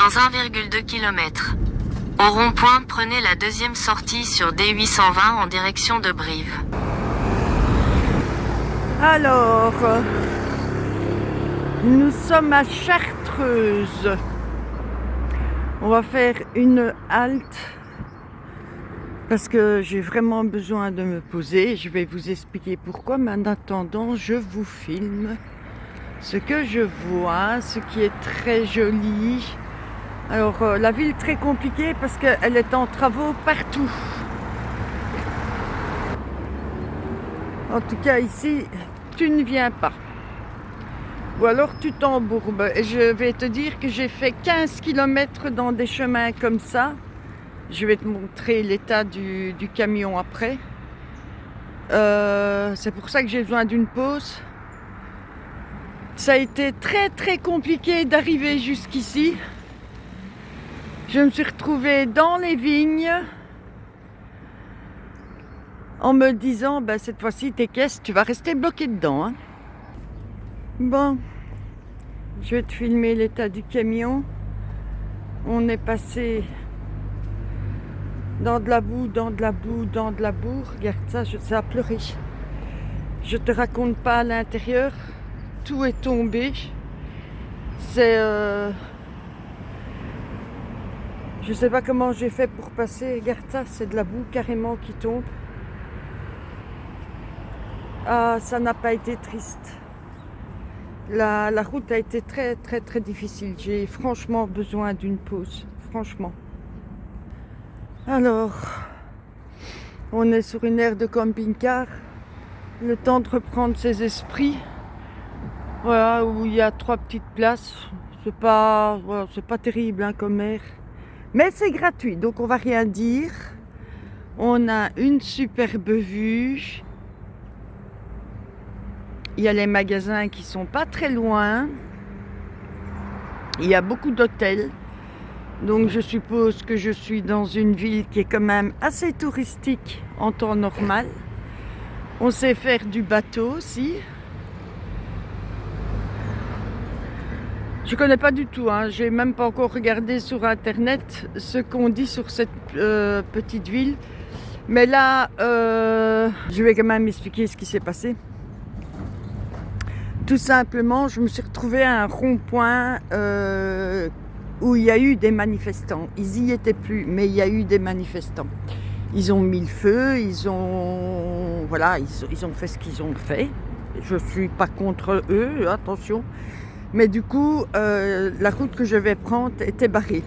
dans 1,2 km. Au rond-point, prenez la deuxième sortie sur D820 en direction de Brive. Alors, nous sommes à Chartreuse. On va faire une halte parce que j'ai vraiment besoin de me poser. Je vais vous expliquer pourquoi, mais en attendant, je vous filme ce que je vois, ce qui est très joli. Alors, la ville très compliquée parce qu'elle est en travaux partout. En tout cas, ici, tu ne viens pas. Ou alors tu t'embourbes. Et je vais te dire que j'ai fait 15 km dans des chemins comme ça. Je vais te montrer l'état du camion après. C'est pour ça que j'ai besoin d'une pause. Ça a été très très compliqué d'arriver jusqu'ici. Je me suis retrouvée dans les vignes en me disant, cette fois-ci tes caisses, tu vas rester bloqué dedans. Hein. Bon, je vais te filmer l'état du camion. On est passé dans de la boue, dans de la boue, dans de la boue. Regarde ça, ça a pleuré. Je te raconte pas à l'intérieur. Tout est tombé. C'est... Je sais pas comment j'ai fait pour passer. Regarde ça, c'est de la boue carrément qui tombe. Ah, ça n'a pas été triste. La route a été très très très difficile. J'ai franchement besoin d'une pause. Franchement. Alors, on est sur une aire de camping-car. Le temps de reprendre ses esprits. Voilà, où il y a 3 petites places. C'est pas terrible hein, comme air. Mais c'est gratuit, donc on va rien dire. On a une superbe vue. Il y a les magasins qui sont pas très loin. Il y a beaucoup d'hôtels. Donc je suppose que je suis dans une ville qui est quand même assez touristique en temps normal. On sait faire du bateau aussi. Je connais pas du tout, hein. J'ai même pas encore regardé sur internet ce qu'on dit sur cette petite ville. Mais là, je vais quand même expliquer ce qui s'est passé. Tout simplement, je me suis retrouvée à un rond-point où il y a eu des manifestants. Ils y étaient plus, mais il y a eu des manifestants. Ils ont mis le feu, ils ont fait ce qu'ils ont fait. Je ne suis pas contre eux, attention. Mais du coup, la route que je vais prendre était barrée.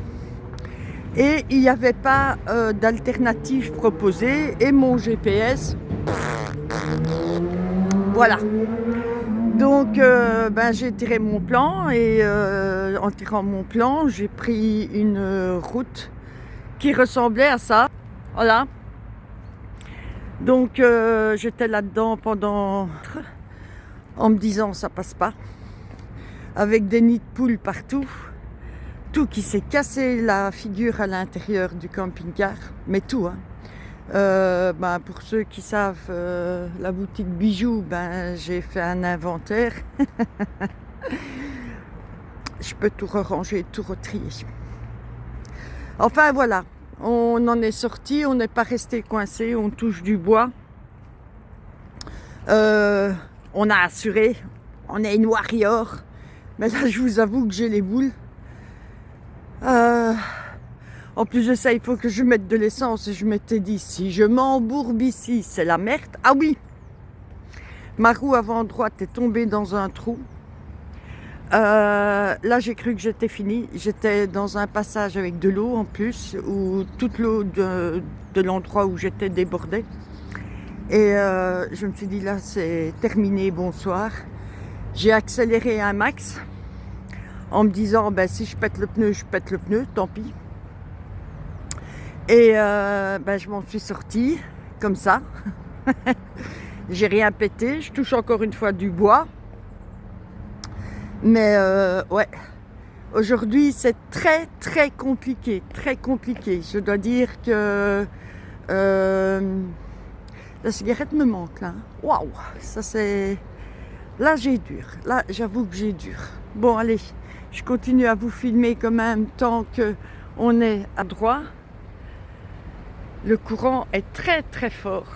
Et il n'y avait pas d'alternative proposée. Et mon GPS, voilà. Donc j'ai tiré mon plan et en tirant mon plan, j'ai pris une route qui ressemblait à ça. Voilà. Donc j'étais là-dedans en me disant ça passe pas. Avec des nids de poules partout. Tout qui s'est cassé la figure à l'intérieur du camping-car. Mais tout, hein. Pour ceux qui savent, la boutique bijoux, j'ai fait un inventaire. Je peux tout ranger, tout retrier. Enfin voilà, on en est sorti, on n'est pas resté coincé, on touche du bois. On a assuré, on est une warrior. Mais là, je vous avoue que j'ai les boules. En plus de ça, il faut que je mette de l'essence. Et je m'étais dit, si je m'embourbe ici, c'est la merde. Ah oui, ma roue avant droite est tombée dans un trou. Là, j'ai cru que j'étais finie. J'étais dans un passage avec de l'eau en plus, où toute l'eau de l'endroit où j'étais débordait. Et je me suis dit, là, c'est terminé, bonsoir. J'ai accéléré un max en me disant, si je pète le pneu, tant pis. Et je m'en suis sortie comme ça. J'ai rien pété, je touche encore une fois du bois. Mais ouais, aujourd'hui c'est très très compliqué, très compliqué. Je dois dire que la cigarette me manque là. Waouh, ça c'est... Là j'ai dur, là j'avoue que j'ai dur. Bon allez, Je continue à vous filmer quand même tant qu'on est à droite. Le courant est très très fort.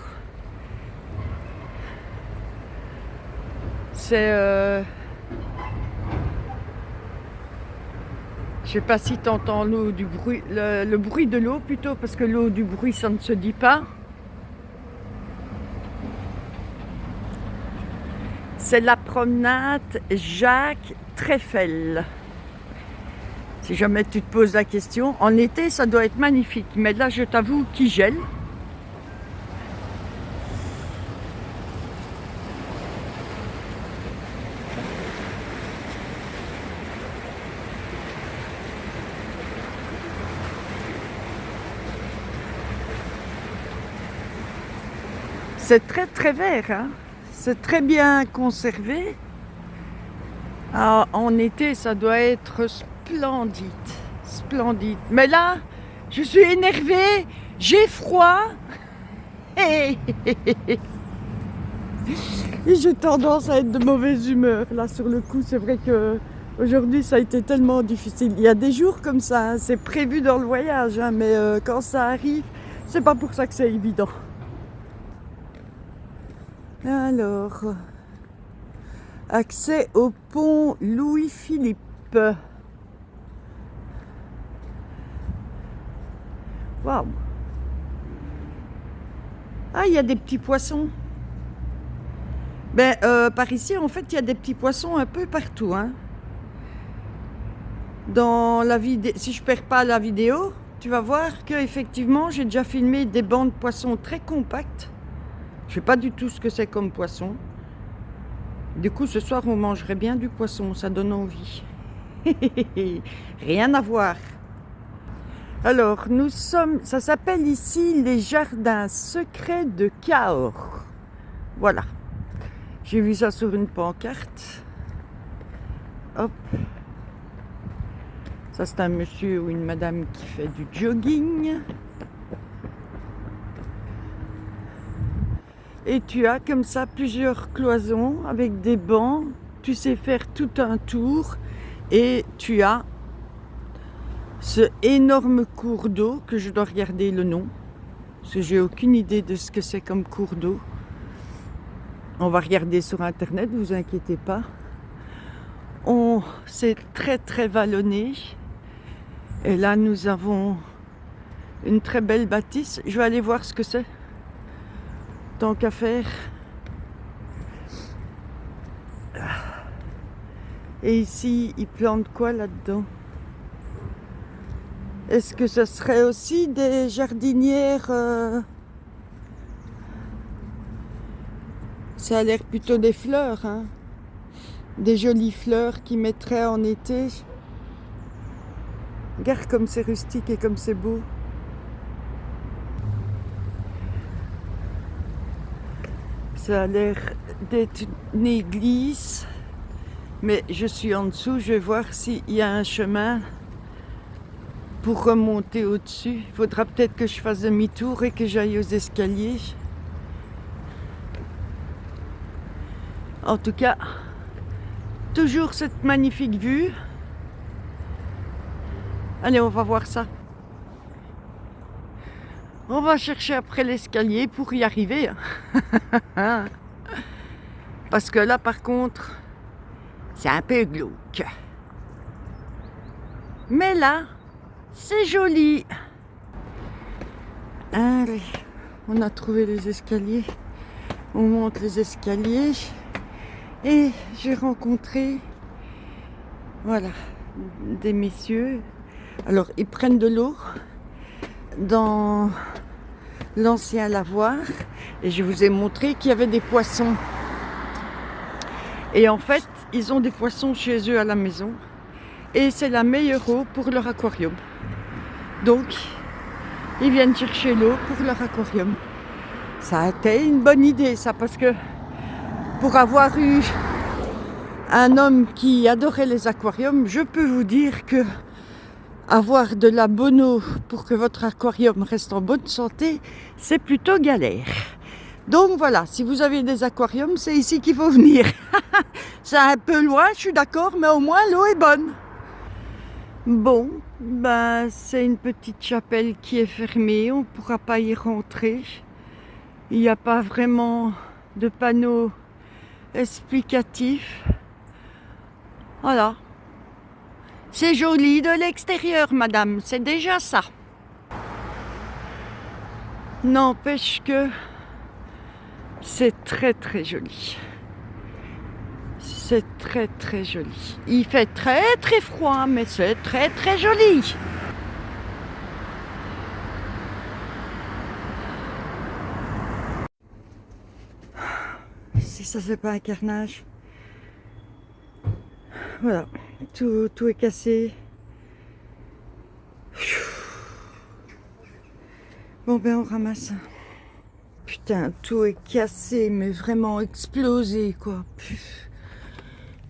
C'est... je sais pas si tu entends l'eau du bruit, le bruit de l'eau plutôt, parce que l'eau du bruit ça ne se dit pas. C'est la promenade Jacques Treffel. Si jamais tu te poses la question, en été ça doit être magnifique, mais là je t'avoue qu'il gèle. C'est très très vert, hein. C'est très bien conservé. Ah, en été, ça doit être splendide, splendide. Mais là, je suis énervée, j'ai froid. Et j'ai tendance à être de mauvaise humeur. Là, sur le coup, c'est vrai que aujourd'hui, ça a été tellement difficile. Il y a des jours comme ça, hein, c'est prévu dans le voyage, hein, mais quand ça arrive, c'est pas pour ça que c'est évident. Alors, accès au pont Louis-Philippe. Waouh! Ah, il y a des petits poissons. Ben, par ici, en fait, il y a des petits poissons un peu partout, hein. Dans la vidéo, si je perds pas la vidéo, tu vas voir que effectivement, j'ai déjà filmé des bancs de poissons très compacts. Je sais pas du tout ce que c'est comme poisson. Du coup, ce soir, on mangerait bien du poisson, ça donne envie. Rien à voir. Alors, nous sommes, ça s'appelle ici les jardins secrets de Cahors. Voilà. J'ai vu ça sur une pancarte. Hop. Ça, c'est un monsieur ou une madame qui fait du jogging. Et tu as comme ça plusieurs cloisons avec des bancs. Tu sais faire tout un tour. Et tu as ce énorme cours d'eau que je dois regarder le nom. Parce que j'ai aucune idée de ce que c'est comme cours d'eau. On va regarder sur internet, ne vous inquiétez pas. C'est très très vallonné. Et là nous avons une très belle bâtisse. Je vais aller voir ce que c'est. Tant qu'à faire. Et ici, ils plantent quoi là-dedans? Est-ce que ce serait aussi des jardinières Ça a l'air plutôt des fleurs, hein. Des jolies fleurs qu'ils mettraient en été. Regarde comme c'est rustique et comme c'est beau. Ça a l'air d'être une église, mais je suis en dessous, je vais voir s'il y a un chemin pour remonter au-dessus. Il faudra peut-être que je fasse demi-tour et que j'aille aux escaliers. En tout cas, toujours cette magnifique vue. Allez, on va voir ça. On va chercher après l'escalier pour y arriver. Parce que là, par contre, c'est un peu glauque. Mais là, c'est joli. Allez, on a trouvé les escaliers. On monte les escaliers. Et j'ai rencontré, voilà, des messieurs. Alors, ils prennent de l'eau dans l'ancien lavoir et je vous ai montré qu'il y avait des poissons. Et en fait, ils ont des poissons chez eux à la maison et c'est la meilleure eau pour leur aquarium. Donc, ils viennent chercher l'eau pour leur aquarium. Ça a été une bonne idée, ça, parce que pour avoir eu un homme qui adorait les aquariums, je peux vous dire que avoir de la bonne eau pour que votre aquarium reste en bonne santé, c'est plutôt galère. Donc voilà, si vous avez des aquariums, c'est ici qu'il faut venir. C'est un peu loin, je suis d'accord, mais au moins l'eau est bonne. Bon, ben c'est une petite chapelle qui est fermée, on ne pourra pas y rentrer. Il n'y a pas vraiment de panneau explicatif. Voilà. C'est joli de l'extérieur, madame, c'est déjà ça. N'empêche que c'est très très joli. C'est très très joli. Il fait très très froid, mais c'est très très joli. Si ça c'est pas un carnage. Voilà, tout est cassé. Bon ben on ramasse. Putain, tout est cassé, mais vraiment explosé quoi.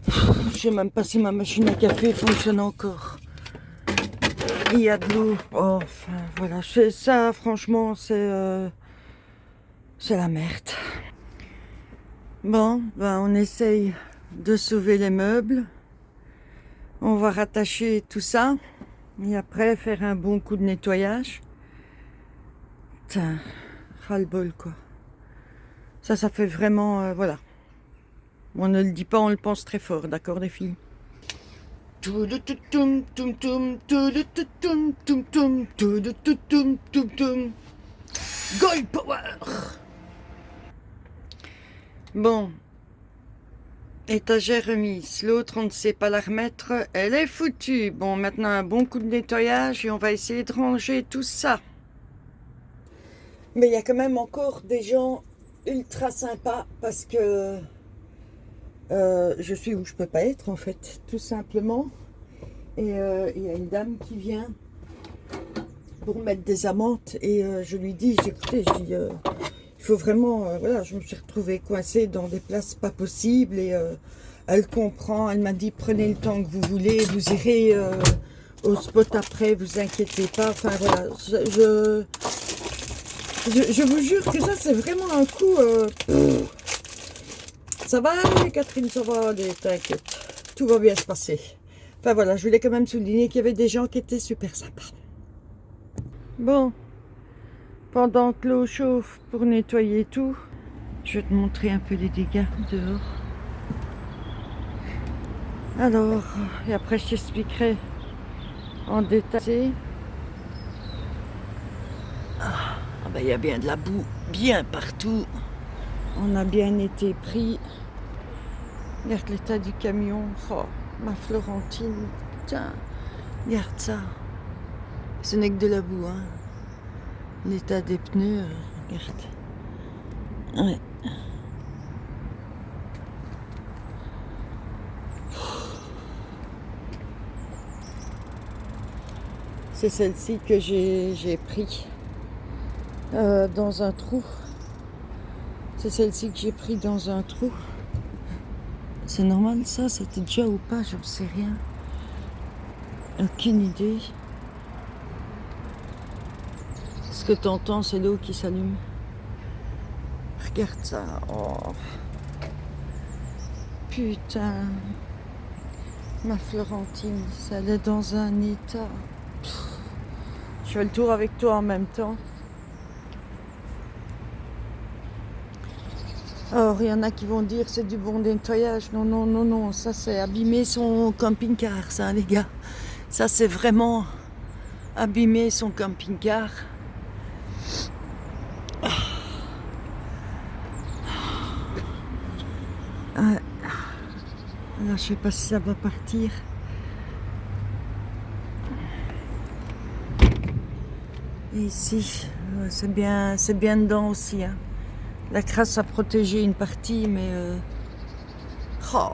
Je sais même pas si ma machine à café fonctionne encore. Il y a de l'eau. Oh, enfin voilà, c'est ça franchement c'est la merde. Bon, ben on essaye de sauver les meubles. On va rattacher tout ça et après faire un bon coup de nettoyage. Putain, ras-le-bol quoi. Ça fait vraiment, voilà. On ne le dit pas, on le pense très fort, d'accord les filles? Girl power. Bon, étagère remise, l'autre on ne sait pas la remettre, elle est foutue. Bon, maintenant un bon coup de nettoyage et on va essayer de ranger tout ça. Mais il y a quand même encore des gens ultra sympas parce que je suis où je peux pas être en fait, tout simplement. Et il y a une dame qui vient pour mettre des amendes et je lui dis, écoutez, il faut vraiment, voilà, je me suis retrouvée coincée dans des places pas possibles et elle comprend, elle m'a dit prenez le temps que vous voulez, vous irez au spot après, vous inquiétez pas, enfin voilà, je vous jure que ça c'est vraiment un coup, ça va aller Catherine, ça va aller, t'inquiète, tout va bien se passer. Enfin voilà, je voulais quand même souligner qu'il y avait des gens qui étaient super sympas. Bon, pendant que l'eau chauffe pour nettoyer tout, je vais te montrer un peu les dégâts dehors. Alors, et après je t'expliquerai en détail. Ah ben il y a bien de la boue, bien partout. On a bien été pris. Regarde l'état du camion. Oh, ma Florentine, putain, regarde ça. Ce n'est que de la boue, hein. L'état des pneus, regarde. Ouais. C'est celle-ci que j'ai pris dans un trou. C'est celle-ci que j'ai pris dans un trou. C'est normal ça? C'était déjà ou pas? J'en sais rien. Aucune idée. Ce que tu entends, c'est l'eau qui s'allume. Regarde ça. Oh. Putain. Ma Florentine, ça elle est dans un état. Je fais le tour avec toi en même temps. Alors, il y en a qui vont dire c'est du bon nettoyage. Non, non, non, non. Ça, c'est abîmer son camping-car, ça, les gars. Ça, c'est vraiment abîmer son camping-car. Là, je sais pas si ça va partir. Et ici, c'est bien dedans aussi. Hein. La crasse a protégé une partie, mais... Oh.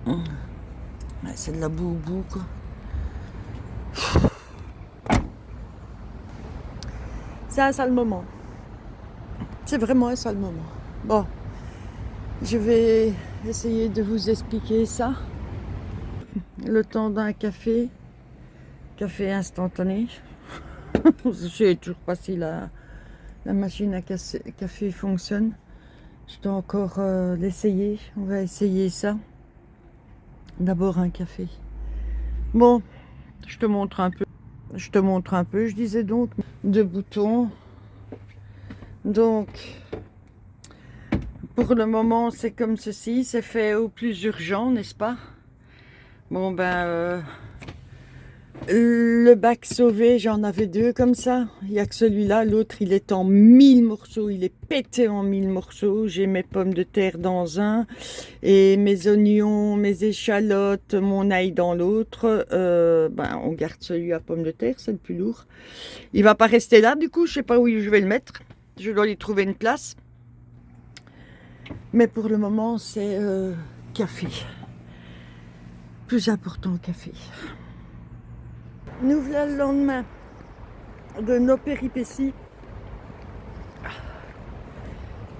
Ouais, c'est de la boue au bout, quoi. C'est un sale moment. C'est vraiment un sale moment. Bon, je vais essayer de vous expliquer ça. Le temps d'un café instantané. Je sais toujours pas si la machine à café fonctionne. Je dois encore l'essayer. On va essayer ça. D'abord un café. Bon, je te montre un peu. Je disais donc, 2 boutons. Donc, pour le moment, c'est comme ceci. C'est fait au plus urgent, n'est-ce pas? Bon, ben, le bac sauvé, j'en avais 2 comme ça. Il n'y a que celui-là. L'autre, il est en 1000 morceaux. Il est pété en 1000 morceaux. J'ai mes pommes de terre dans un. Et mes oignons, mes échalotes, mon ail dans l'autre. Ben, on garde celui à pommes de terre. C'est le plus lourd. Il va pas rester là, du coup. Je sais pas où je vais le mettre. Je dois lui trouver une place. Mais pour le moment, c'est café. Plus important, café. Nous voilà le lendemain de nos péripéties.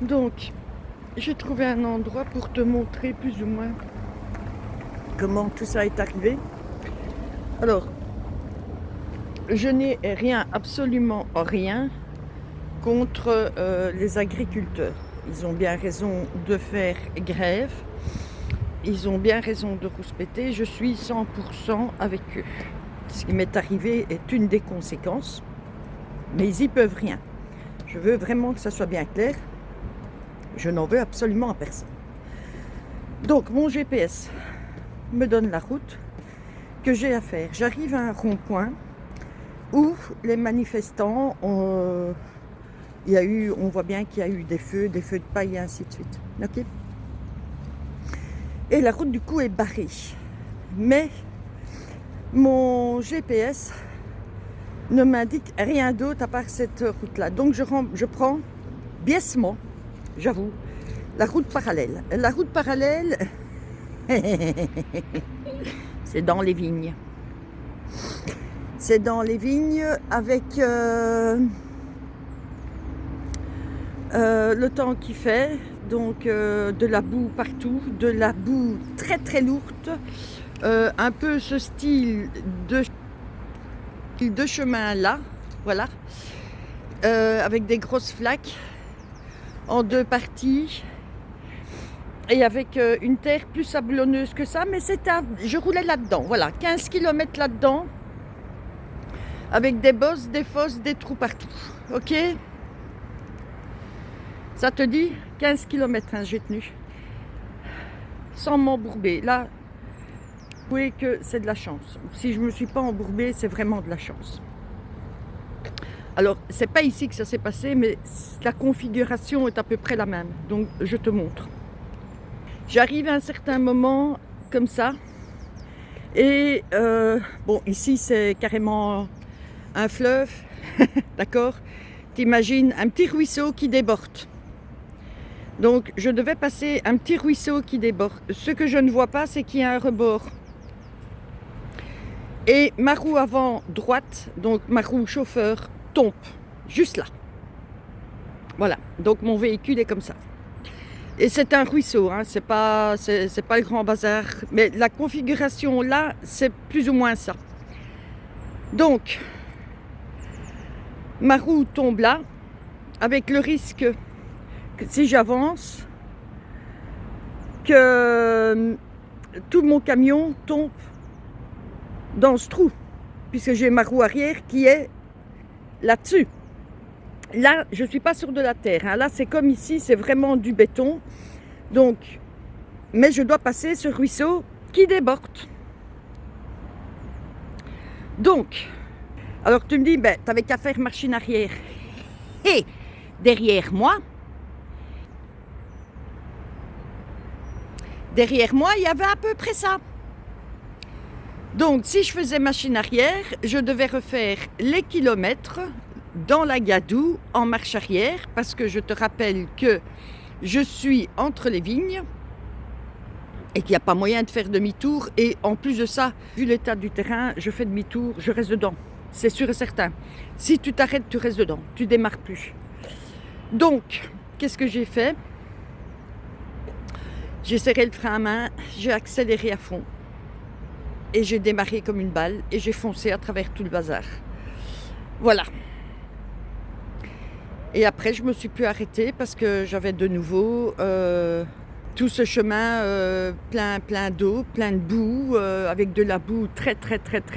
Donc, j'ai trouvé un endroit pour te montrer plus ou moins comment tout ça est arrivé. Alors, je n'ai rien, absolument rien contre les agriculteurs. Ils ont bien raison de faire grève. Ils ont bien raison de rouspéter. Je suis 100% avec eux. Ce qui m'est arrivé est une des conséquences, mais ils y peuvent rien. Je veux vraiment que ça soit bien clair. Je n'en veux absolument à personne. Donc, mon GPS me donne la route que j'ai à faire. J'arrive à un rond-point où les manifestants, on voit bien qu'il y a eu des feux de paille et ainsi de suite. Okay, et la route du coup est barrée. Mais mon GPS ne m'indique rien d'autre à part cette route-là. Donc je prends biaisement, j'avoue, la route parallèle. La route parallèle, c'est dans les vignes. C'est dans les vignes avec le temps qu'il fait, donc de la boue partout, de la boue très très lourde, un peu ce style de chemin là, voilà, avec des grosses flaques en 2 parties et avec une terre plus sablonneuse que ça, mais je roulais là-dedans, voilà, 15 km là-dedans, avec des bosses, des fosses, des trous partout, ok? Ça te dit 15 km, hein, j'ai tenu, sans m'embourber. Là, vous voyez que c'est de la chance. Si je ne me suis pas embourbée, c'est vraiment de la chance. Alors, c'est pas ici que ça s'est passé, mais la configuration est à peu près la même. Donc, je te montre. J'arrive à un certain moment, comme ça. Et, bon, ici, c'est carrément un fleuve, d'accord? T'imagines un petit ruisseau qui déborde. Donc, je devais passer un petit ruisseau qui déborde. Ce que je ne vois pas, c'est qu'il y a un rebord. Et ma roue avant droite, donc ma roue chauffeur, tombe juste là. Voilà, donc mon véhicule est comme ça. Et c'est un ruisseau, hein, c'est pas le grand bazar. Mais la configuration là, c'est plus ou moins ça. Donc, ma roue tombe là, avec le risque que si j'avance, que tout mon camion tombe dans ce trou, puisque j'ai ma roue arrière qui est là-dessus. Là, je ne suis pas sur de la terre, hein. Là, c'est comme ici, c'est vraiment du béton. Donc, mais je dois passer ce ruisseau qui déborde. Donc, alors tu me dis, ben, tu n'avais qu'à faire machine arrière. Et derrière moi, il y avait à peu près ça. Donc, si je faisais machine arrière, je devais refaire les kilomètres dans la gadoue en marche arrière, parce que je te rappelle que je suis entre les vignes et qu'il n'y a pas moyen de faire demi-tour. Et en plus de ça, vu l'état du terrain, je fais demi-tour, je reste dedans. C'est sûr et certain. Si tu t'arrêtes, tu restes dedans. Tu démarres plus. Donc, qu'est-ce que j'ai fait? J'ai serré le frein à main, j'ai accéléré à fond. Et j'ai démarré comme une balle et j'ai foncé à travers tout le bazar. Voilà. Et après, je me suis plus arrêtée parce que j'avais de nouveau tout ce chemin plein d'eau, plein de boue, avec de la boue très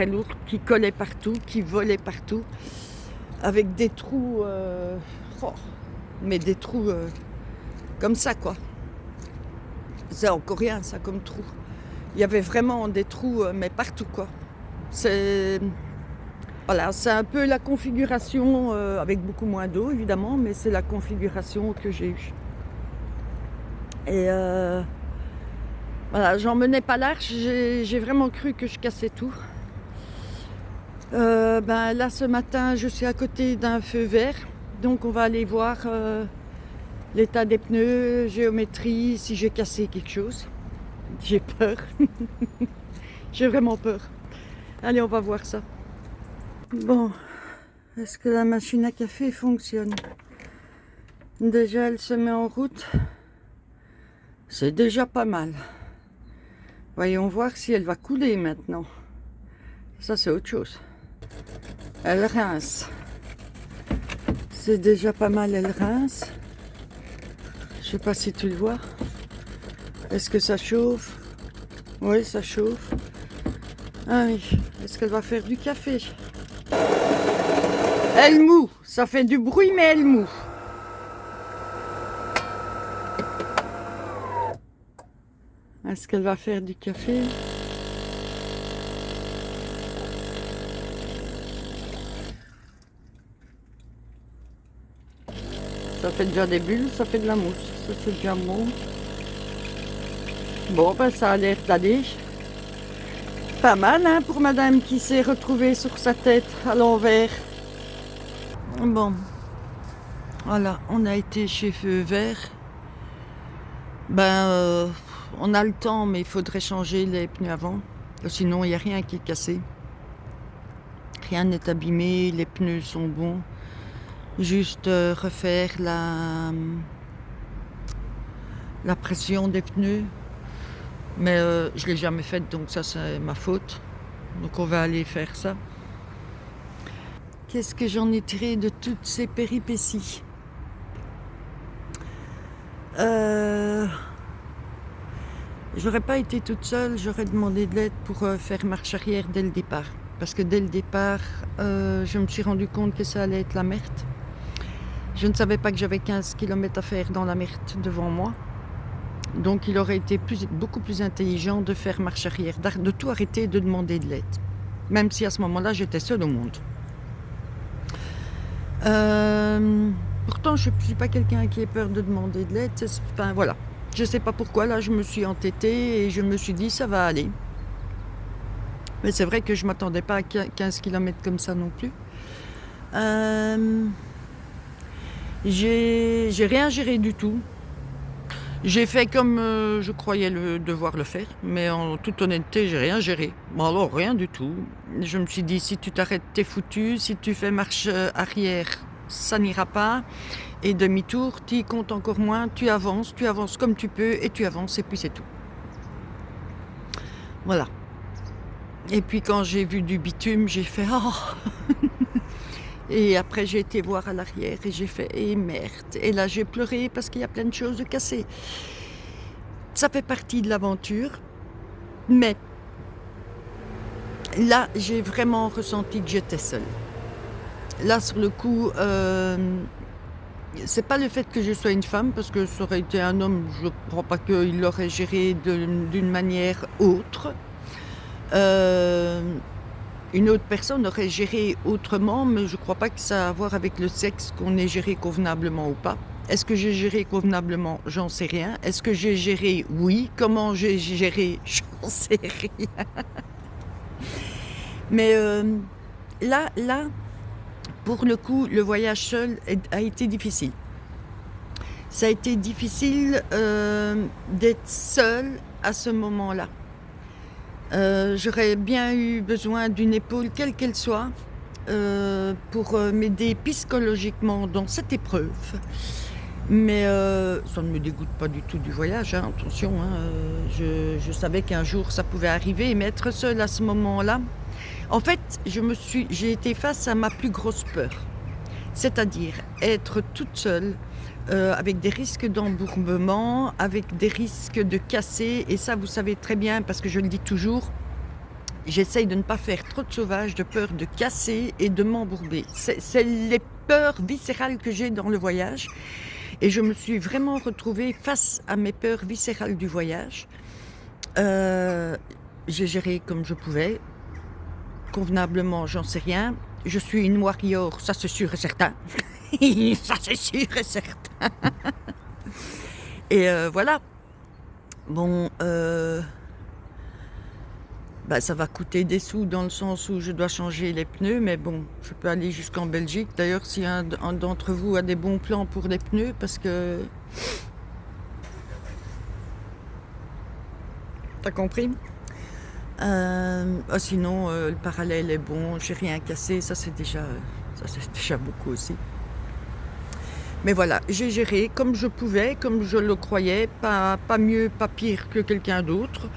lourde qui collait partout, qui volait partout, avec des trous, mais des trous comme ça quoi. C'est encore rien ça comme trou. Il y avait vraiment des trous, mais partout quoi. Voilà, c'est un peu la configuration, avec beaucoup moins d'eau évidemment, mais c'est la configuration que j'ai eue. Et voilà, j'en menais pas large, j'ai vraiment cru que je cassais tout. Là ce matin, je suis à côté d'un feu vert, donc on va aller voir l'état des pneus, géométrie, si j'ai cassé quelque chose. J'ai peur, j'ai vraiment peur. Allez, on va voir ça. Bon, est-ce que la machine à café fonctionne? Déjà, elle se met en route. C'est déjà pas mal. Voyons voir si elle va couler maintenant. Ça, c'est autre chose. Elle rince. C'est déjà pas mal, elle rince. Je sais pas si tu le vois. Est-ce que ça chauffe? Oui, ça chauffe. Ah oui. Est-ce qu'elle va faire du café? Elle moue. Ça fait du bruit, mais elle moue. Est-ce qu'elle va faire du café? Ça fait déjà des bulles, ça fait de la mousse. Ça c'est déjà bon. Bon, ça a l'air d'aller. Pas mal hein, pour madame qui s'est retrouvée sur sa tête à l'envers. Bon. Voilà, on a été chez Feu Vert. On a le temps, mais il faudrait changer les pneus avant. Sinon, il n'y a rien qui est cassé. Rien n'est abîmé, les pneus sont bons. Juste refaire la pression des pneus. Mais je ne l'ai jamais faite, donc ça, c'est ma faute. Donc on va aller faire ça. Qu'est-ce que j'en ai tiré de toutes ces péripéties? J'aurais pas été toute seule, j'aurais demandé de l'aide pour faire marche arrière dès le départ. Parce que dès le départ, je me suis rendu compte que ça allait être la merde. Je ne savais pas que j'avais 15 km à faire dans la merde devant moi. Donc il aurait été beaucoup plus intelligent de faire marche arrière, de tout arrêter et de demander de l'aide. Même si à ce moment-là, j'étais seule au monde. Pourtant, je ne suis pas quelqu'un qui ait peur de demander de l'aide. Enfin, voilà. Je ne sais pas pourquoi, là, je me suis entêtée et je me suis dit, ça va aller. Mais c'est vrai que je ne m'attendais pas à 15 km comme ça non plus. J'ai rien géré du tout. J'ai fait comme je croyais devoir le faire, mais en toute honnêteté, j'ai rien géré. Bon alors, rien du tout. Je me suis dit, si tu t'arrêtes, t'es foutu. Si tu fais marche arrière, ça n'ira pas. Et demi-tour, tu y comptes encore moins. Tu avances comme tu peux, et tu avances, et puis c'est tout. Voilà. Et puis quand j'ai vu du bitume, j'ai fait « Oh !» Et après, j'ai été voir à l'arrière et j'ai fait « Eh merde !» Et là, j'ai pleuré parce qu'il y a plein de choses de cassées. Ça fait partie de l'aventure. Mais là, j'ai vraiment ressenti que j'étais seule. Là, sur le coup, c'est pas le fait que je sois une femme, parce que ça aurait été un homme, je ne crois pas qu'il l'aurait géré d'une manière autre. Une autre personne aurait géré autrement, mais je ne crois pas que ça a à voir avec le sexe qu'on ait géré convenablement ou pas. Est-ce que j'ai géré convenablement? J'en sais rien. Est-ce que j'ai géré? Oui. Comment j'ai géré? J'en sais rien. Mais là, pour le coup, le voyage seul a été difficile. Ça a été difficile d'être seule à ce moment-là. J'aurais bien eu besoin d'une épaule, quelle qu'elle soit, pour m'aider psychologiquement dans cette épreuve. Mais ça ne me dégoûte pas du tout du voyage, hein, attention. Je savais qu'un jour ça pouvait arriver, mais être seule à ce moment-là, en fait, j'ai été face à ma plus grosse peur. c'est-à-dire être toute seule, avec des risques d'embourbement, avec des risques de casser, et ça vous savez très bien parce que je le dis toujours, j'essaye de ne pas faire trop de sauvage, de peur de casser et de m'embourber. C'est les peurs viscérales que j'ai dans le voyage, et je me suis vraiment retrouvée face à mes peurs viscérales du voyage. J'ai géré comme je pouvais, convenablement, j'en sais rien. Je suis une warrior, ça c'est sûr et certain. Ça c'est sûr et certain. Et voilà. Bon, ça va coûter des sous dans le sens où je dois changer les pneus, mais bon, je peux aller jusqu'en Belgique. D'ailleurs, si un d'entre vous a des bons plans pour les pneus, parce que... T'as compris? Sinon, le parallèle est bon, j'ai rien cassé, ça c'est déjà beaucoup aussi. Mais voilà, j'ai géré comme je pouvais, comme je le croyais, pas mieux, pas pire que quelqu'un d'autre.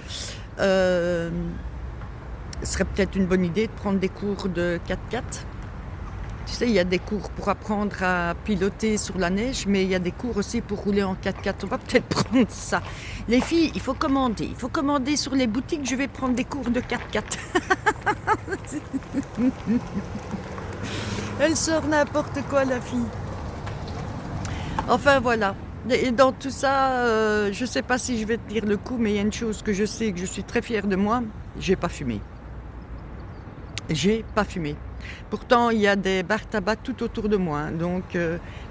Ce serait peut-être une bonne idée de prendre des cours de 4x4. Tu sais, il y a des cours pour apprendre à piloter sur la neige, mais il y a des cours aussi pour rouler en 4x4. On va peut-être prendre ça. Les filles, il faut commander. Il faut commander sur les boutiques. Je vais prendre des cours de 4x4. Elle sort n'importe quoi, la fille. Enfin, voilà. Et dans tout ça, je ne sais pas si je vais tenir le coup, mais il y a une chose que je sais, que je suis très fière de moi. J'ai pas fumé. J'ai pas fumé. Pourtant, il y a des bars tabac tout autour de moi,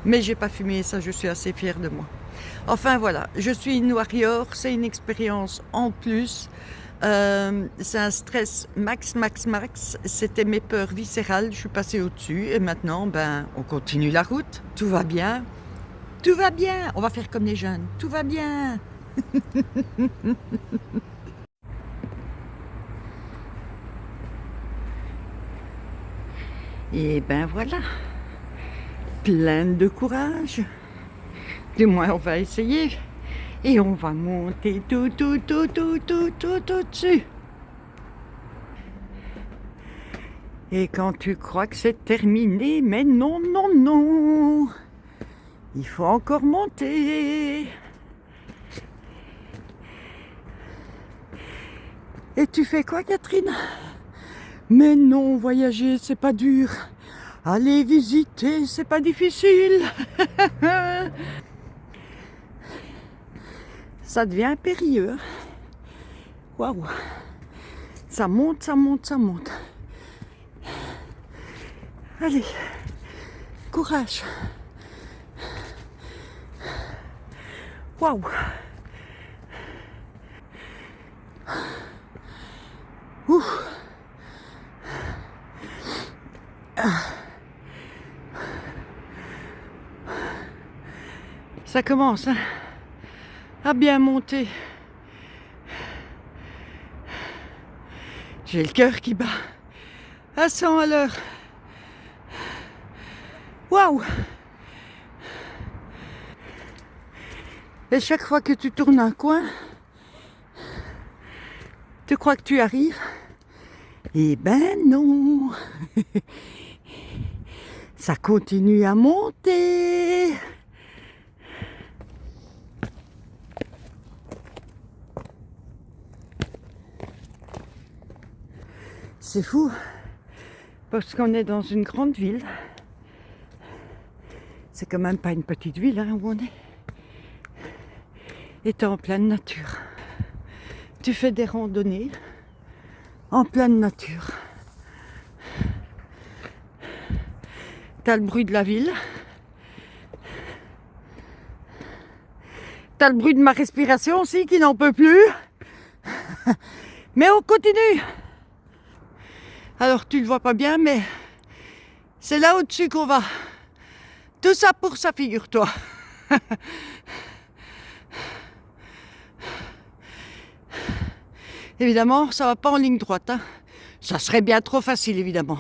mais j'ai pas fumé, ça je suis assez fière de moi. Enfin voilà, je suis une warrior, c'est une expérience en plus, c'est un stress max, c'était mes peurs viscérales, je suis passée au-dessus et maintenant, on continue la route, tout va bien, on va faire comme les jeunes, tout va bien. Et voilà, pleine de courage. Du moins, on va essayer. Et on va monter tout dessus. Et quand tu crois que c'est terminé, mais non. Il faut encore monter. Et tu fais quoi, Catherine? Mais non, voyager, c'est pas dur. Aller visiter, c'est pas difficile. Ça devient périlleux. Waouh. Ça monte. Allez, courage. Waouh. Ouf. Ça commence à bien monter. J'ai le cœur qui bat à 100 à l'heure. Waouh! Et chaque fois que tu tournes un coin, tu crois que tu arrives? Eh ben non! Ça continue à monter. C'est fou, parce qu'on est dans une grande ville. C'est quand même pas une petite ville où on est. Et t'es en pleine nature. Tu fais des randonnées en pleine nature. T'as le bruit de la ville. T'as le bruit de ma respiration aussi qui n'en peut plus. Mais on continue. Alors tu le vois pas bien, mais c'est là au-dessus qu'on va. Tout ça pour ça, figure-toi. Évidemment, ça va pas en ligne droite. Ça serait bien trop facile, évidemment.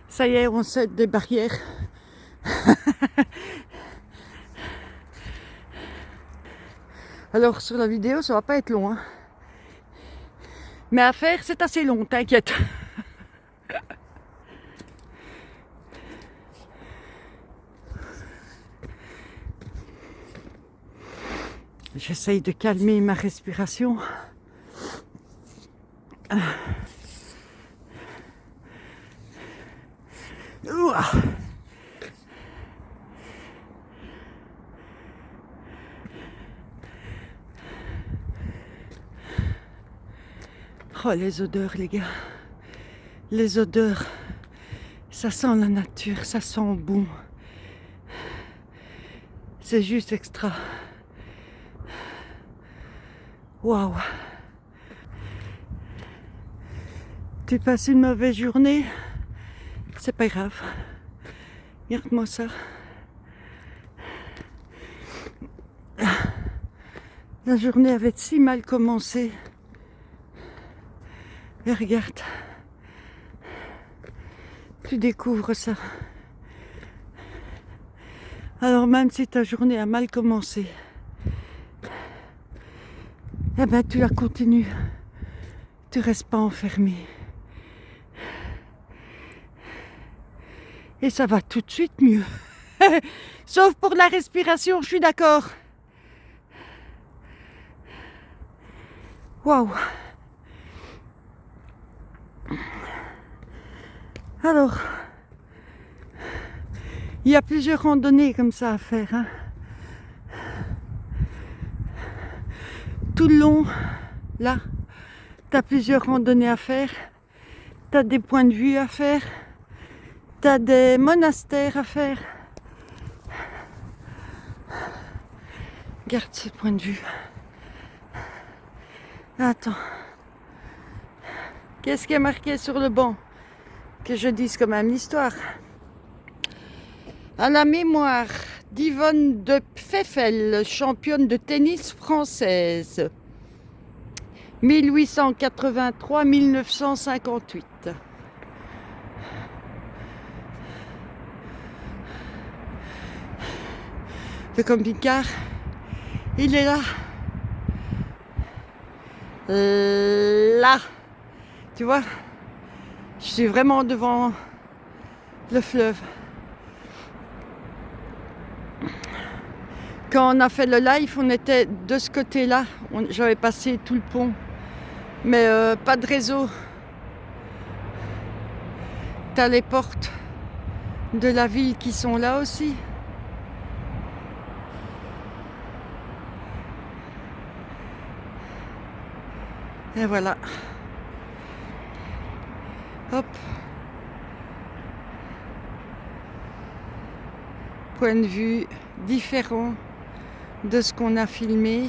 Ça y est, on set des barrières. Alors, sur la vidéo, ça va pas être long. Mais à faire, c'est assez long, t'inquiète. J'essaye de calmer ma respiration. Ouah. Oh, les odeurs, les gars. Les odeurs. Ça sent la nature, ça sent bon. C'est juste extra. Waouh. Tu passes une mauvaise journée, c'est pas grave. Regarde-moi ça. La journée avait si mal commencé. Et regarde. Tu découvres ça. Alors même si ta journée a mal commencé, eh ben tu la continues. Tu restes pas enfermé. Et ça va tout de suite mieux. Sauf pour la respiration, je suis d'accord. Waouh. Alors, il y a plusieurs randonnées comme ça à faire. Hein. Tout le long, là, tu as plusieurs randonnées à faire. Tu as des points de vue à faire. Tu as des monastères à faire. Regarde ce point de vue. Attends. Qu'est-ce qui est marqué sur le banc? Que je dise quand même l'histoire. À la mémoire d'Yvonne de Pfeffel, championne de tennis française. 1883-1958. Le camping-car, il est là. Là. Tu vois? Je suis vraiment devant le fleuve. Quand on a fait le live, on était de ce côté-là. J'avais passé tout le pont. Mais pas de réseau. T'as les portes de la ville qui sont là aussi. Et voilà. Hop. Point de vue différent de ce qu'on a filmé.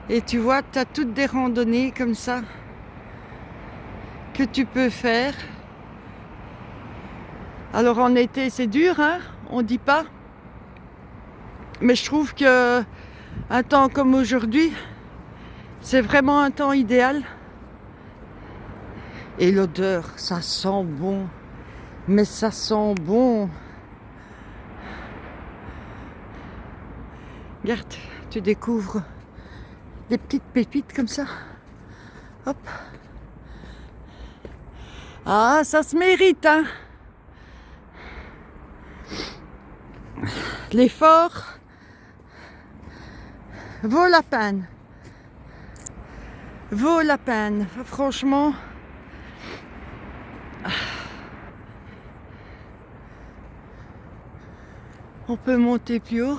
Et tu vois, tu as toutes des randonnées comme ça que tu peux faire. Alors en été, c'est dur, hein, on dit pas. Mais je trouve que un temps comme aujourd'hui, c'est vraiment un temps idéal. Et l'odeur, ça sent bon. Mais ça sent bon. Regarde, tu découvres des petites pépites comme ça. Hop. Ah, ça se mérite, hein. L'effort vaut la peine. Vaut la peine. Franchement. On peut monter plus haut.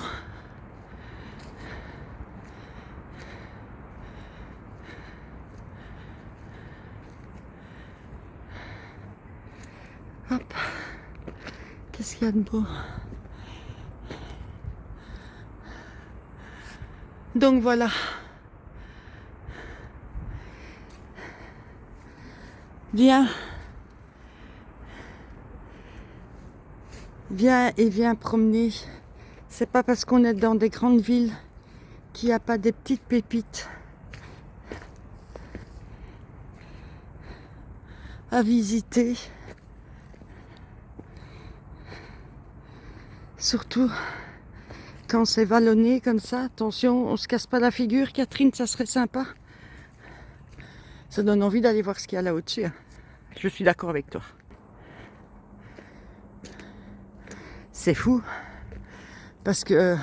Hop. Qu'est-ce qu'il y a de beau? Donc voilà. Viens. Viens et viens promener. C'est pas parce qu'on est dans des grandes villes qu'il n'y a pas des petites pépites à visiter. Surtout quand c'est vallonné comme ça. Attention, on se casse pas la figure. Catherine, ça serait sympa. Ça donne envie d'aller voir ce qu'il y a là au-dessus. Hein. Je suis d'accord avec toi. C'est fou. Parce que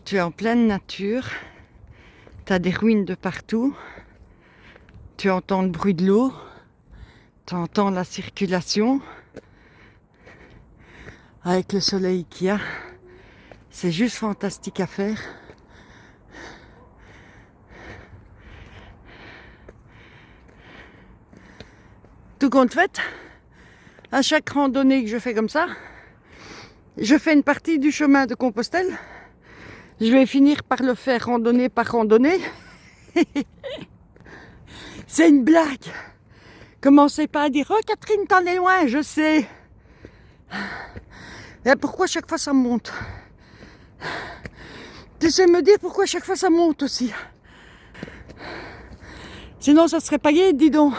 Tu es en pleine nature, tu as des ruines de partout, tu entends le bruit de l'eau, tu entends la circulation. Avec le soleil qu'il y a, c'est juste fantastique à faire. Tout compte fait, à chaque randonnée que je fais comme ça, je fais une partie du chemin de Compostelle. Je vais finir par le faire randonnée par randonnée. C'est une blague. Commencez pas à dire « Oh Catherine, t'en es loin, je sais !» Et pourquoi chaque fois ça monte? Tu sais me dire pourquoi chaque fois ça monte aussi? Sinon ça serait pas gai, dis donc.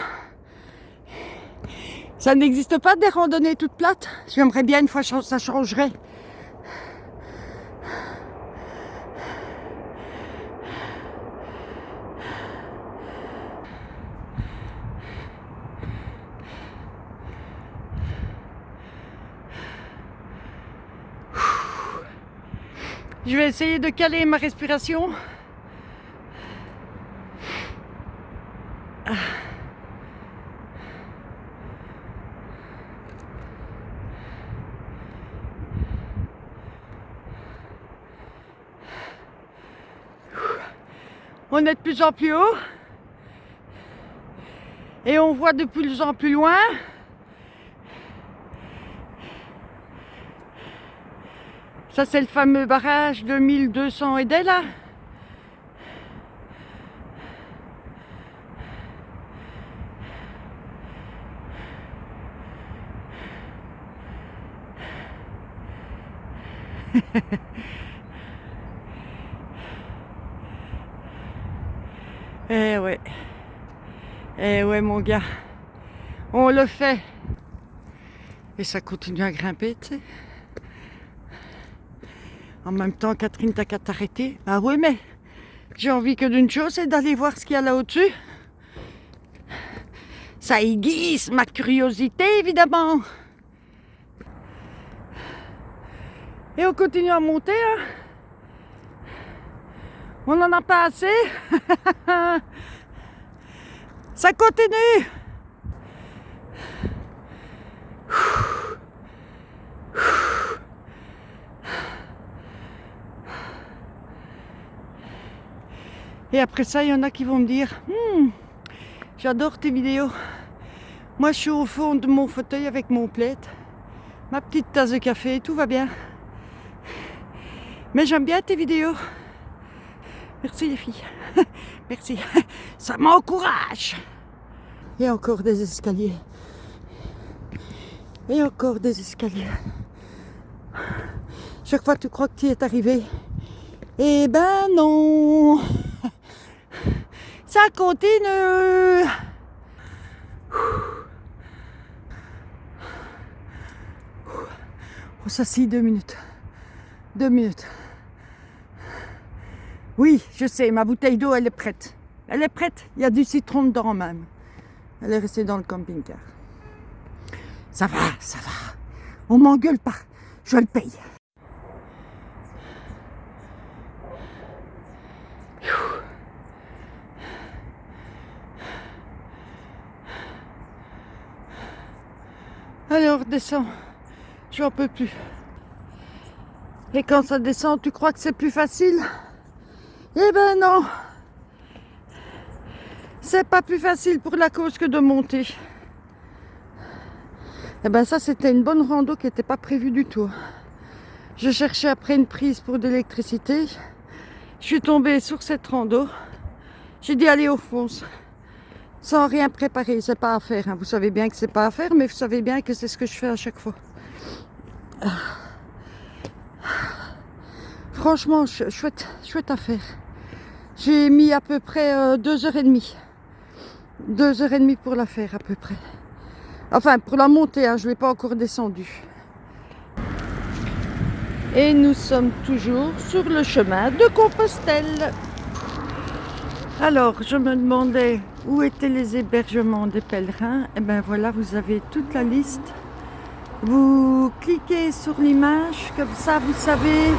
Ça n'existe pas des randonnées toutes plates. J'aimerais bien une fois ça changerait. Je vais essayer de caler ma respiration. On est de plus en plus haut et on voit de plus en plus loin. Ça c'est le fameux barrage de 1200 et des là. Eh ouais mon gars, on le fait. Et ça continue à grimper, tu sais. En même temps, Catherine, t'as qu'à t'arrêter. Ah oui, mais j'ai envie que d'une chose, c'est d'aller voir ce qu'il y a là au-dessus. Ça aiguise ma curiosité, évidemment. Et on continue à monter, hein. On n'en a pas assez. Ça continue. Et après ça, il y en a qui vont me dire j'adore tes vidéos. Moi, je suis au fond de mon fauteuil avec mon plaid, ma petite tasse de café, tout va bien. Mais j'aime bien tes vidéos. Merci les filles. Merci. Ça m'encourage. Il y a encore des escaliers. Et encore des escaliers. Chaque fois, tu crois que tu y es arrivé. Eh ben non. Ça continue. On s'assit 2 minutes. 2 minutes. Oui, je sais, ma bouteille d'eau, elle est prête. Elle est prête. Il y a du citron dedans même. Elle est restée dans le camping-car. Ça va, ça va. On m'engueule pas. Je le paye. Allez, on redescend. J'en peux plus. Et quand ça descend, tu crois que c'est plus facile? Eh ben non. C'est pas plus facile pour la cause que de monter. Eh ben ça, c'était une bonne rando qui n'était pas prévue du tout. Je cherchais après une prise pour de l'électricité. Je suis tombée sur cette rando. J'ai dit allez, on fonce. Sans rien préparer, c'est pas à faire. Hein. Vous savez bien que c'est pas à faire, mais vous savez bien que c'est ce que je fais à chaque fois. Franchement, chouette à faire. J'ai mis à peu près 2h30. 2h30 pour la faire à peu près. Enfin, pour la montée, hein, je ne l'ai pas encore descendue. Et nous sommes toujours sur le chemin de Compostelle. Alors, je me demandais où étaient les hébergements des pèlerins. Et bien voilà, vous avez toute la liste. Vous cliquez sur l'image, comme ça vous savez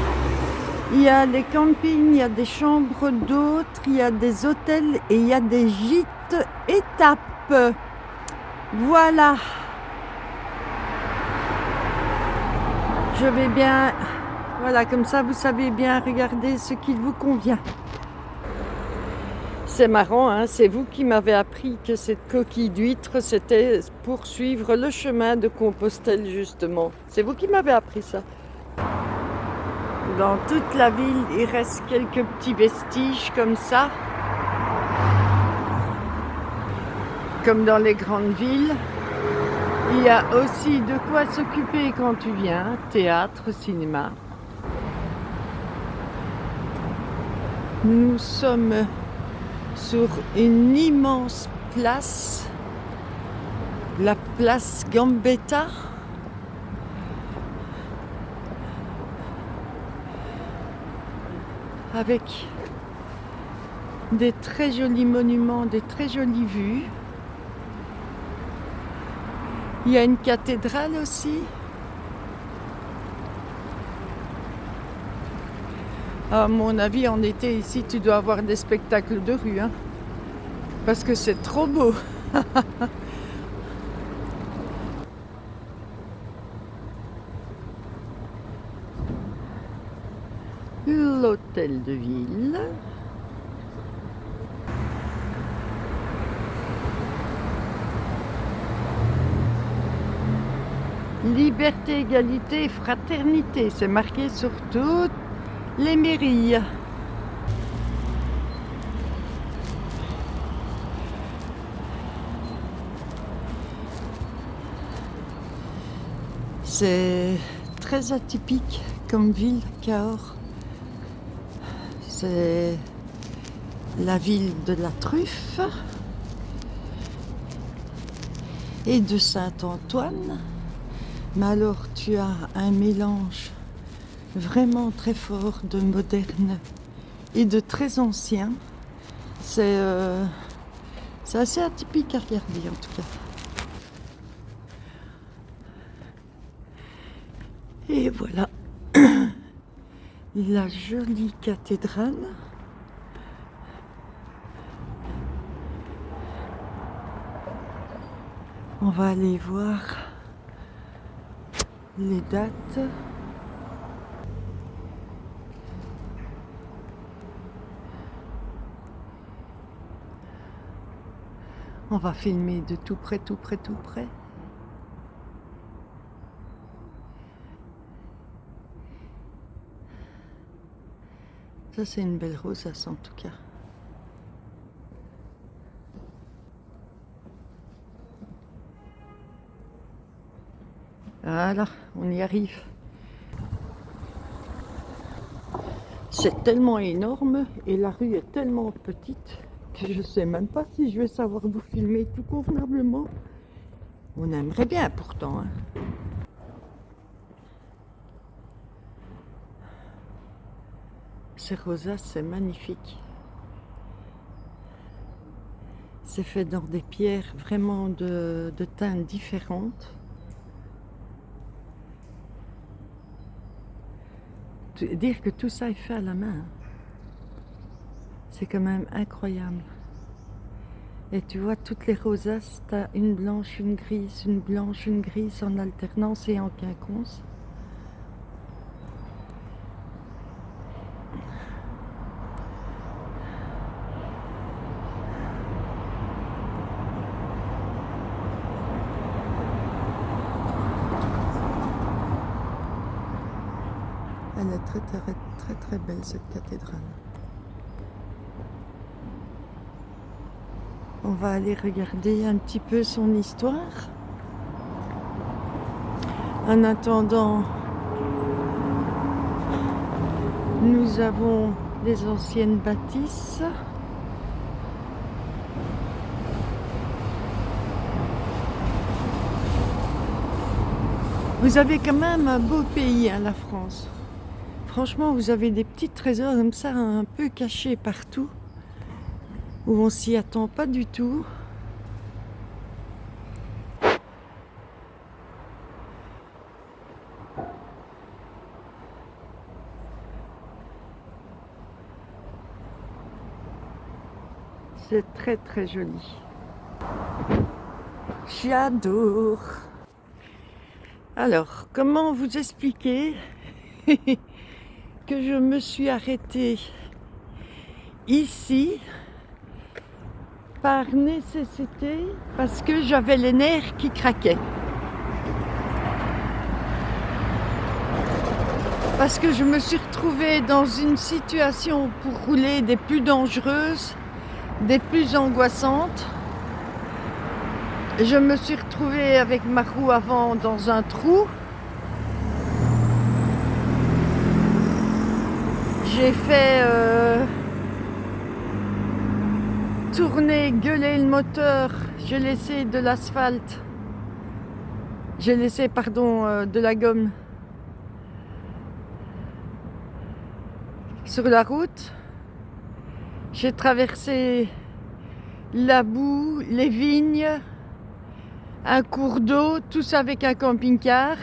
Il y a des campings, il y a des chambres d'hôtes, il y a des hôtels et il y a des gîtes étapes. Voilà. Je vais bien... Voilà, comme ça vous savez bien regarder ce qu'il vous convient. C'est marrant, hein, c'est vous qui m'avez appris que cette coquille d'huître, c'était pour suivre le chemin de Compostelle, justement. C'est vous qui m'avez appris ça. Dans toute la ville, il reste quelques petits vestiges comme ça. Comme dans les grandes villes. Il y a aussi de quoi s'occuper quand tu viens. Théâtre, cinéma. Nous sommes sur une immense place. La place Gambetta. Avec des très jolis monuments, des très jolies vues. Il y a une cathédrale aussi. À mon avis, en été ici, tu dois avoir des spectacles de rue, hein, parce que c'est trop beau. L'hôtel de ville. Liberté, égalité et fraternité, c'est marqué sur toutes les mairies. C'est très atypique comme ville, Cahors. C'est la ville de la truffe et de Saint-Antoine. Mais alors tu as un mélange vraiment très fort de moderne et de très ancien. C'est assez atypique à regarder en tout cas. Et voilà la jolie cathédrale. On va aller voir les dates. On va filmer de tout près, tout près, tout près. Ça, c'est une belle rosace en tout cas. Voilà, on y arrive. C'est tellement énorme et la rue est tellement petite que je sais même pas si je vais savoir vous filmer tout convenablement. On aimerait bien pourtant, hein. Ces rosaces, c'est magnifique. C'est fait dans des pierres vraiment de teintes différentes. Dire que tout ça est fait à la main, c'est quand même incroyable. Et tu vois, toutes les rosaces, tu as une blanche, une grise, une blanche, une grise en alternance et en quinconce. Elle est très très très très belle cette cathédrale. On va aller regarder un petit peu son histoire. En attendant, nous avons les anciennes bâtisses. Vous avez quand même un beau pays, hein, la France. Franchement, vous avez des petits trésors comme ça, un peu cachés partout, où on s'y attend pas du tout. C'est très très joli. J'adore. Alors, comment vous expliquer que je me suis arrêtée ici par nécessité parce que j'avais les nerfs qui craquaient. Parce que je me suis retrouvée dans une situation pour rouler des plus dangereuses, des plus angoissantes. Je me suis retrouvée avec ma roue avant dans un trou. J'ai fait tourner, gueuler le moteur. J'ai laissé de l'asphalte. J'ai laissé, de la gomme sur la route. J'ai traversé la boue, les vignes, un cours d'eau, tout ça avec un camping-car.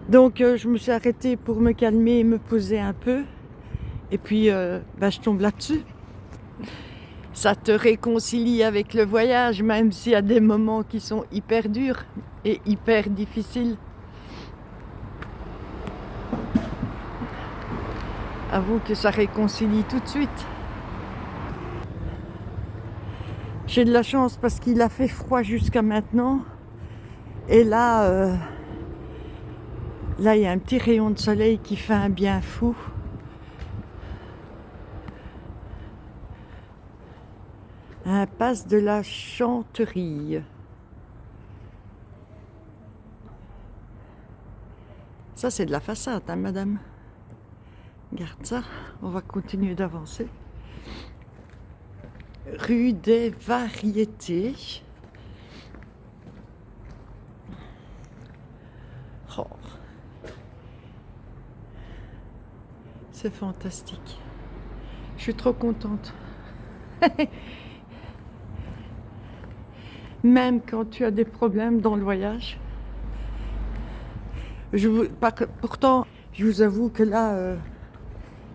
Donc je me suis arrêtée pour me calmer et me poser un peu. Et puis je tombe là-dessus. Ça te réconcilie avec le voyage, même s'il y a des moments qui sont hyper durs et hyper difficiles. Avoue que ça réconcilie tout de suite. J'ai de la chance parce qu'il a fait froid jusqu'à maintenant. Et là, il y a un petit rayon de soleil qui fait un bien fou. Impasse de la Chanterie. Ça, c'est de la façade, hein, madame? Regarde ça, on va continuer d'avancer. Rue des Variétés. Oh. C'est fantastique. Je suis trop contente. Même quand tu as des problèmes dans le voyage. Pourtant, je vous avoue que là,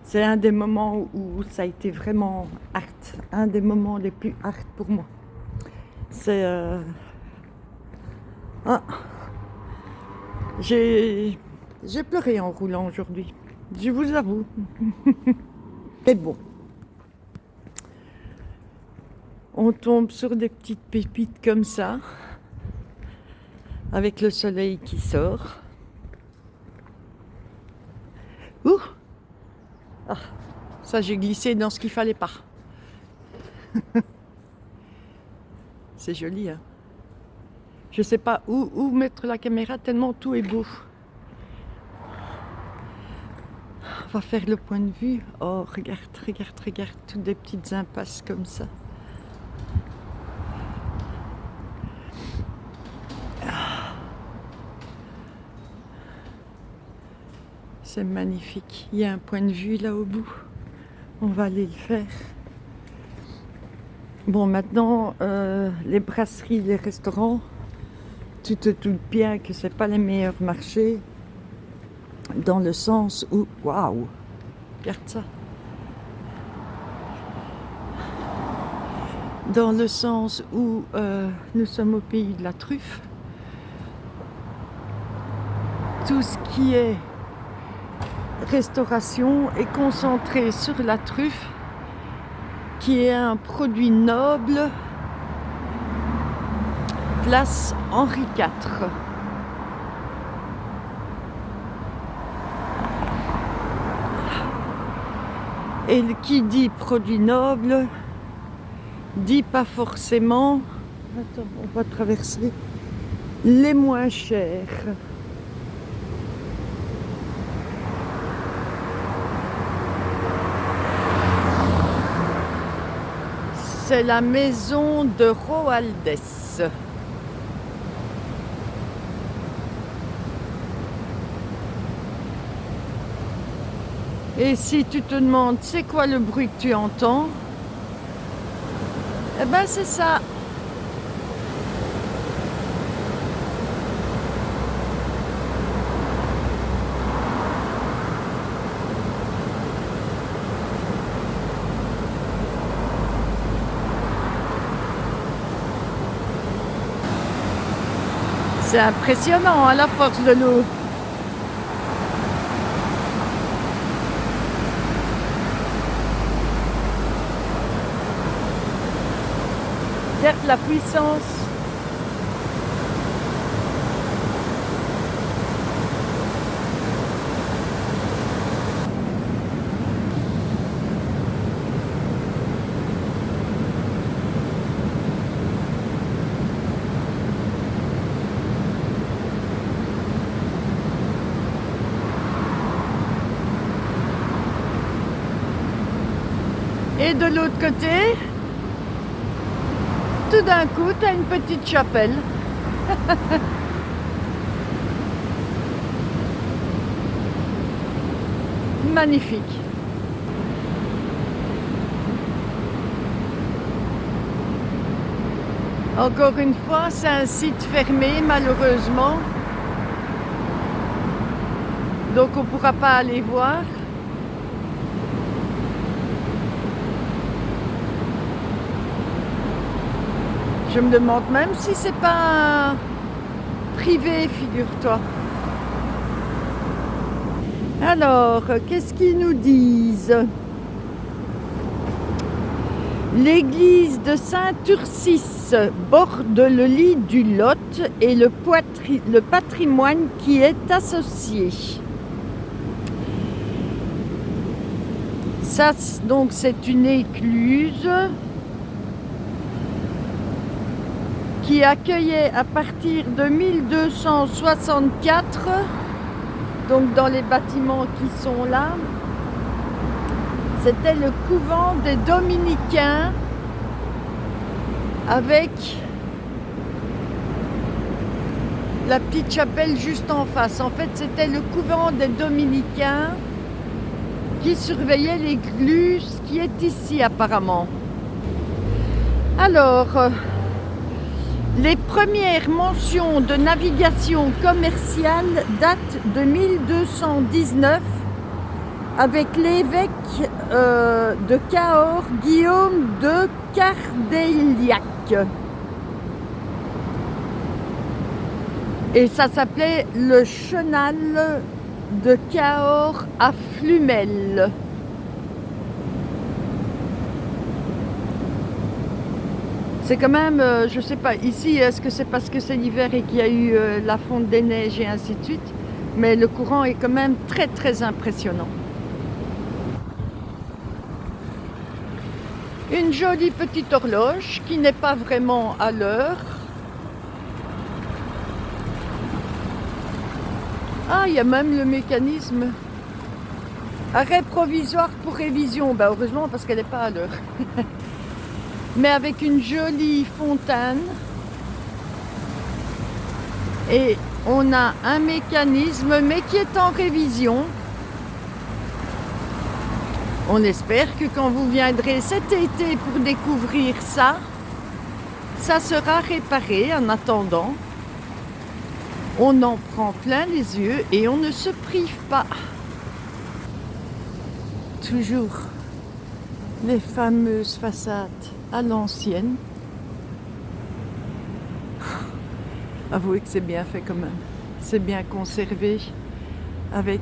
c'est un des moments où ça a été vraiment hard. Un des moments les plus hard pour moi. C'est... J'ai pleuré en roulant aujourd'hui. Je vous avoue. Mais bon. On tombe sur des petites pépites comme ça, avec le soleil qui sort. Ouh! Ah, ça j'ai glissé dans ce qu'il fallait pas. C'est joli, hein? Je sais pas où mettre la caméra tellement tout est beau. On va faire le point de vue. Oh, regarde, toutes des petites impasses comme ça. C'est magnifique. Il y a un point de vue là au bout. On va aller le faire. Bon, maintenant, les brasseries, les restaurants, tu te doutes bien que c'est pas les meilleurs marchés. Dans le sens où... Waouh! Regarde ça. Dans le sens où nous sommes au pays de la truffe. Tout ce qui est restauration est concentré sur la truffe, qui est un produit noble, place Henri IV. Et qui dit produit noble, dit pas forcément, attends, on va traverser, les moins chers. C'est la maison de Roaldès. Et si tu te demandes c'est quoi le bruit que tu entends, eh ben c'est ça. C'est impressionnant à la force de l'eau. Regarde la puissance. Et de l'autre côté, tout d'un coup, tu as une petite chapelle. Magnifique. Encore une fois, c'est un site fermé, malheureusement. Donc on ne pourra pas aller voir. Je me demande même si c'est pas privé, figure-toi. Alors, qu'est-ce qu'ils nous disent? L'église de Saint-Ursis borde le lit du Lot et le patrimoine qui est associé. Ça, donc, c'est une écluse qui accueillait à partir de 1264, donc dans les bâtiments qui sont là, c'était le couvent des Dominicains avec la petite chapelle juste en face. En fait, c'était le couvent des Dominicains qui surveillait l'église qui est ici apparemment. Alors, les premières mentions de navigation commerciale datent de 1219 avec l'évêque de Cahors, Guillaume de Cardaillac. Et ça s'appelait le chenal de Cahors à Flumel. C'est quand même, je sais pas, ici, est-ce que c'est parce que c'est l'hiver et qu'il y a eu la fonte des neiges et ainsi de suite, mais le courant est quand même très très impressionnant. Une jolie petite horloge qui n'est pas vraiment à l'heure. Ah, il y a même le mécanisme. Arrêt provisoire pour révision. Ben, heureusement parce qu'elle n'est pas à l'heure. Mais avec une jolie fontaine. Et on a un mécanisme, mais qui est en révision. On espère que quand vous viendrez cet été pour découvrir ça, ça sera réparé. En attendant, on en prend plein les yeux et on ne se prive pas. Toujours les fameuses façades à l'ancienne. Avouez que c'est bien fait quand même. C'est bien conservé avec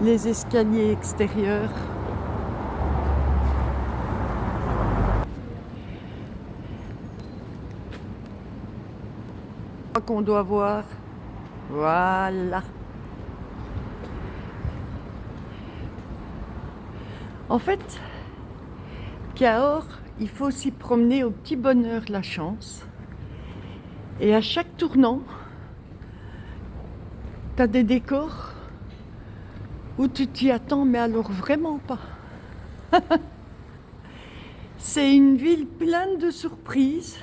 les escaliers extérieurs. Qu'on doit voir. Voilà. En fait, Cahors, il faut s'y promener au petit bonheur la chance. Et à chaque tournant, tu as des décors où tu t'y attends, mais alors vraiment pas. C'est une ville pleine de surprises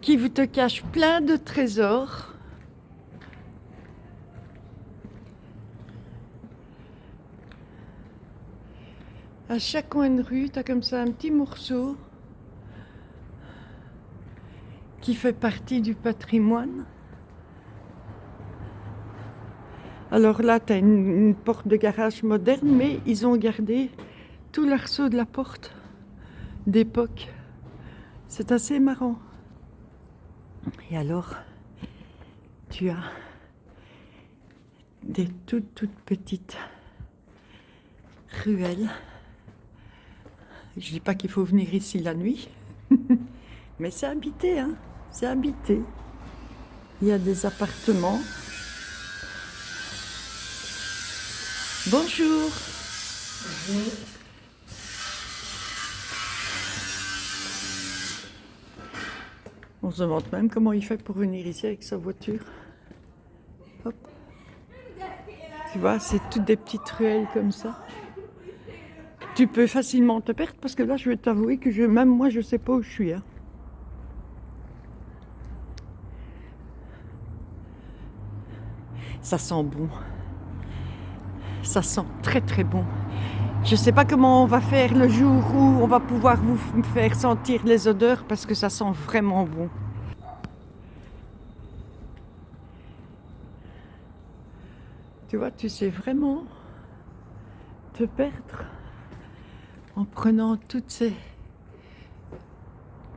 qui vous te cache plein de trésors. À chaque coin de rue, tu as comme ça un petit morceau qui fait partie du patrimoine. Alors là, tu as une porte de garage moderne, mais ils ont gardé tout l'arceau de la porte d'époque. C'est assez marrant. Et alors, tu as des toutes petites ruelles. Je dis pas qu'il faut venir ici la nuit, mais c'est habité, hein, c'est habité. Il y a des appartements. Bonjour. On se demande même comment il fait pour venir ici avec sa voiture. Hop. Tu vois, c'est toutes des petites ruelles comme ça. Tu peux facilement te perdre parce que là, je vais t'avouer que même moi, je sais pas où je suis. Hein. Ça sent bon. Ça sent très très bon. Je sais pas comment on va faire le jour où on va pouvoir vous faire sentir les odeurs parce que ça sent vraiment bon. Tu vois, tu sais vraiment te perdre en prenant toutes ces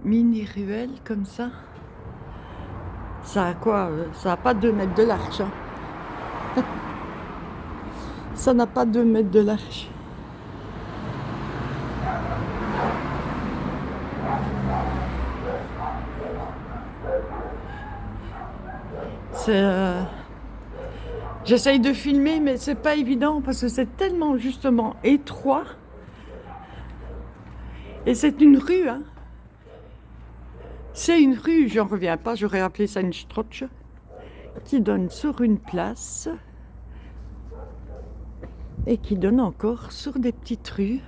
mini-ruelles comme ça. Ça a quoi? Ça n'a pas 2 mètres de large. Hein. Ça n'a pas 2 mètres de large. J'essaye de filmer, mais c'est pas évident parce que c'est tellement justement étroit. Et c'est une rue, hein. C'est une rue, j'en reviens pas, j'aurais appelé ça une Straße, qui donne sur une place et qui donne encore sur des petites rues.